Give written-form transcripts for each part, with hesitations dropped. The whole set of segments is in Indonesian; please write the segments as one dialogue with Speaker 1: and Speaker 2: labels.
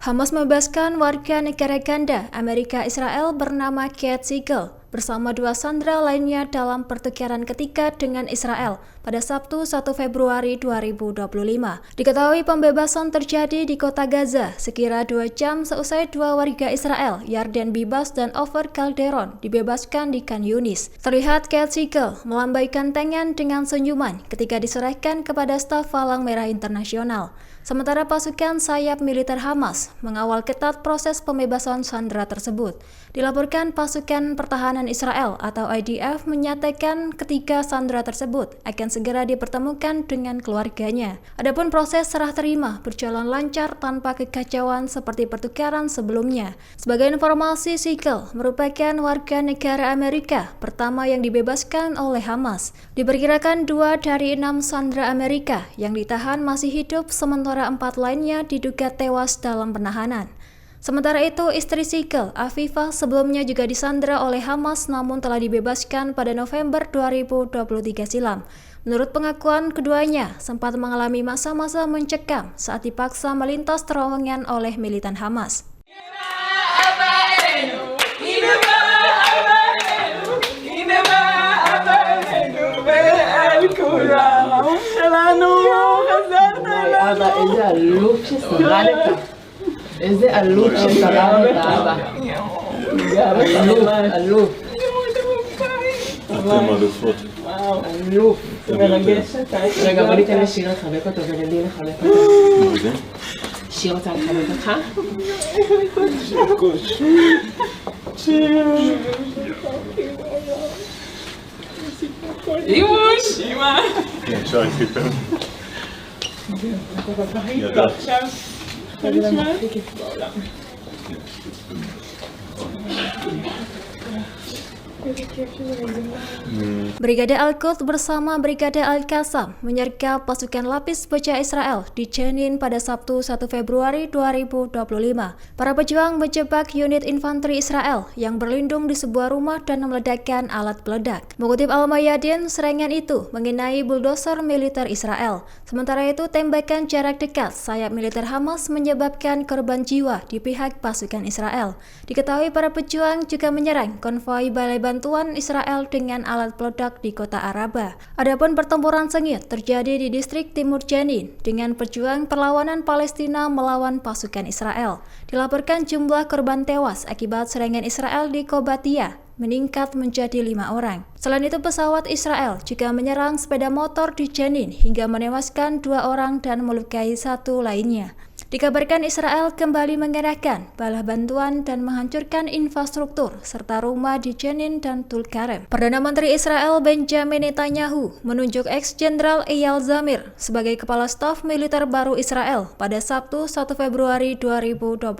Speaker 1: Hamas membebaskan warga negara ganda Amerika Israel bernama Keith Siegel bersama dua sandera lainnya dalam pertukaran ketiga dengan Israel pada Sabtu 1 Februari 2025. Diketahui pembebasan terjadi di kota Gaza sekira 2 jam seusai dua warga Israel, Yarden Bibas dan Ofer Calderon, dibebaskan di Khan Yunis. Terlihat Keith Siegel melambaikan tangan dengan senyuman ketika diserahkan kepada staf Palang Merah Internasional. Sementara pasukan sayap militer Hamas mengawal ketat proses pembebasan sandera tersebut. Dilaporkan pasukan pertahanan Israel atau IDF menyatakan ketiga sandera tersebut akan segera dipertemukan dengan keluarganya. Adapun proses serah terima berjalan lancar tanpa kekacauan seperti pertukaran sebelumnya. Sebagai informasi, Siegel merupakan warga negara Amerika pertama yang dibebaskan oleh Hamas. Diperkirakan 2 dari 6 sandera Amerika yang ditahan masih hidup, sementara 4 lainnya diduga tewas dalam penahanan. Sementara itu, istri Siegel, Afifah, sebelumnya juga disandera oleh Hamas namun telah dibebaskan pada November 2023 silam. Menurut pengakuan keduanya, sempat mengalami masa-masa mencekam saat dipaksa melintas terowongan oleh militan Hamas.
Speaker 2: אבא, איזה עלוב ששרדת. איזה עלוב ששרדת, אבא. עלוב.
Speaker 3: אתם אלופות.
Speaker 2: עלוב. זה מרגש אותה. רגע, בוא ניתן לשיר לחבק אותו ולדי לחבק אותו. שיר רוצה לחבק אותך?
Speaker 4: אימוש, אמא.
Speaker 3: ישר סיפר.
Speaker 4: ידעת. עכשיו, אתה נשמע? בעולם.
Speaker 1: Brigade Al-Quds bersama Brigade Al-Qassam menyergap pasukan lapis baja Israel di Jenin pada Sabtu 1 Februari 2025. Para pejuang menjebak unit infanteri Israel yang berlindung di sebuah rumah dan meledakkan alat peledak. Mengutip Al-Mayadin, serangan itu mengenai bulldozer militer Israel. Sementara itu, tembakan jarak dekat sayap militer Hamas menyebabkan korban jiwa di pihak pasukan Israel. Diketahui para pejuang juga menyerang konvoi balai bantuan Israel dengan alat peledak di kota Araba. Adapun pertempuran sengit terjadi di distrik timur Jenin dengan pejuang perlawanan Palestina melawan pasukan Israel. Dilaporkan jumlah korban tewas akibat serangan Israel di Kobatia meningkat menjadi 5 orang. Selain itu, pesawat Israel juga menyerang sepeda motor di Jenin hingga menewaskan 2 orang dan melukai 1 lainnya. Dikabarkan Israel kembali mengerahkan bala bantuan dan menghancurkan infrastruktur serta rumah di Jenin dan Tulkarem. Perdana Menteri Israel Benjamin Netanyahu menunjuk ex-jenderal Eyal Zamir sebagai kepala staf militer baru Israel pada Sabtu 1 Februari 2025.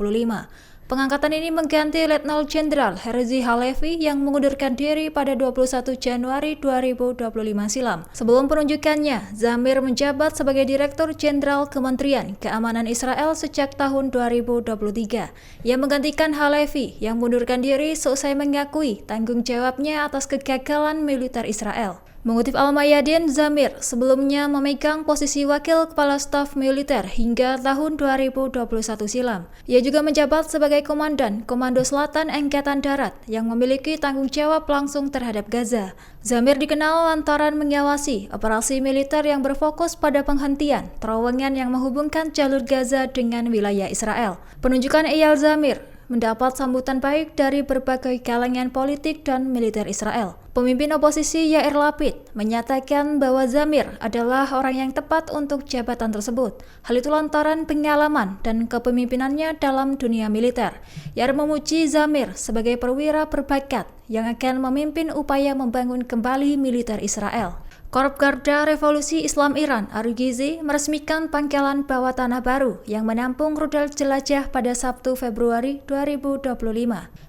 Speaker 1: Pengangkatan ini mengganti Letnan Jenderal Herzi Halevi yang mengundurkan diri pada 21 Januari 2025 silam. Sebelum penunjukannya, Zamir menjabat sebagai Direktur Jenderal Kementerian Keamanan Israel sejak tahun 2023. Ia menggantikan Halevi yang mengundurkan diri seusai mengakui tanggung jawabnya atas kegagalan militer Israel. Mengutip Al-Mayadin, Zamir sebelumnya memegang posisi wakil kepala staf militer hingga tahun 2021 silam. Ia juga menjabat sebagai komandan Komando Selatan Angkatan Darat yang memiliki tanggung jawab langsung terhadap Gaza. Zamir dikenal lantaran mengawasi operasi militer yang berfokus pada penghentian terowongan yang menghubungkan jalur Gaza dengan wilayah Israel. Penunjukan Eyal Zamir mendapat sambutan baik dari berbagai kalangan politik dan militer Israel. Pemimpin oposisi Yair Lapid menyatakan bahwa Zamir adalah orang yang tepat untuk jabatan tersebut. Hal itu lantaran pengalaman dan kepemimpinannya dalam dunia militer. Yair memuji Zamir sebagai perwira berbakat yang akan memimpin upaya membangun kembali militer Israel. Korps Garda Revolusi Islam Iran Argizi meresmikan pangkalan bawah tanah baru yang menampung rudal jelajah pada Sabtu Februari 2025.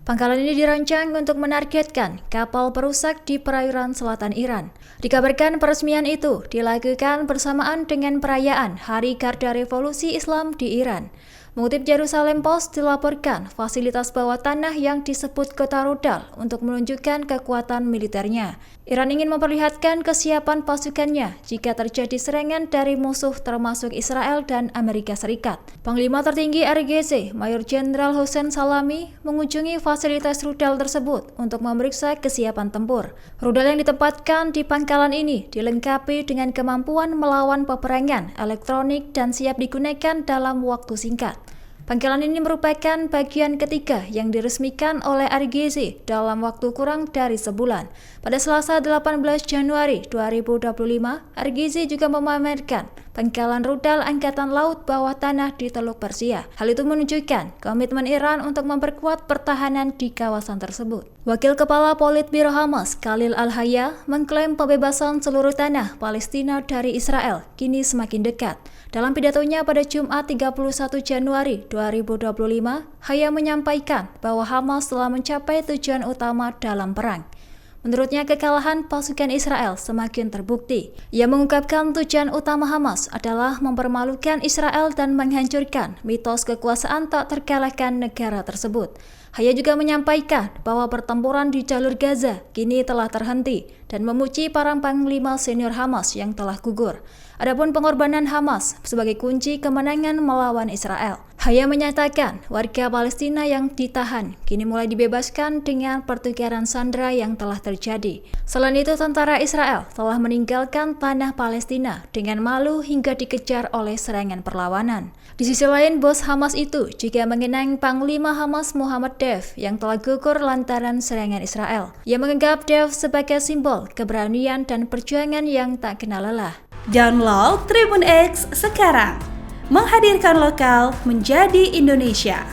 Speaker 1: Pangkalan ini dirancang untuk menargetkan kapal perusak di perairan selatan Iran. Dikabarkan peresmian itu dilakukan bersamaan dengan perayaan Hari Garda Revolusi Islam di Iran. Mengutip Jerusalem Post, dilaporkan fasilitas bawah tanah yang disebut kota rudal untuk menunjukkan kekuatan militernya. Iran ingin memperlihatkan kesiapan pasukannya jika terjadi serangan dari musuh termasuk Israel dan Amerika Serikat. Panglima tertinggi RGZ, Mayor Jenderal Hossein Salami, mengunjungi fasilitas rudal tersebut untuk memeriksa kesiapan tempur. Rudal yang ditempatkan di pangkalan ini dilengkapi dengan kemampuan melawan peperangan elektronik dan siap digunakan dalam waktu singkat. Pangkalan ini merupakan bagian ketiga yang diresmikan oleh RGZ dalam waktu kurang dari sebulan. Pada Selasa 18 Januari 2025, RGZ juga memamerkan pangkalan rudal Angkatan Laut bawah tanah di Teluk Persia. Hal itu menunjukkan komitmen Iran untuk memperkuat pertahanan di kawasan tersebut. Wakil Kepala Politbiro Hamas, Khalil Al-Hayya, mengklaim pembebasan seluruh tanah Palestina dari Israel kini semakin dekat. Dalam pidatonya pada Jumat 31 Januari 2025, Hayya menyampaikan bahwa Hamas telah mencapai tujuan utama dalam perang. Menurutnya, kekalahan pasukan Israel semakin terbukti. Ia mengungkapkan tujuan utama Hamas adalah mempermalukan Israel dan menghancurkan mitos kekuasaan tak terkalahkan negara tersebut. Hayya juga menyampaikan bahwa pertempuran di jalur Gaza kini telah terhenti dan memuji para panglima senior Hamas yang telah gugur. Adapun pengorbanan Hamas sebagai kunci kemenangan melawan Israel. Hayya menyatakan warga Palestina yang ditahan kini mulai dibebaskan dengan pertukaran sandera yang telah terjadi. Selain itu, tentara Israel telah meninggalkan tanah Palestina dengan malu hingga dikejar oleh serangan perlawanan. Di sisi lain, bos Hamas itu juga mengenang Panglima Hamas Muhammad Dev yang telah gugur lantaran serangan Israel. Ia menganggap Dev sebagai simbol keberanian dan perjuangan yang tak kenal lelah.
Speaker 3: Download Tribun X sekarang, menghadirkan lokal menjadi Indonesia.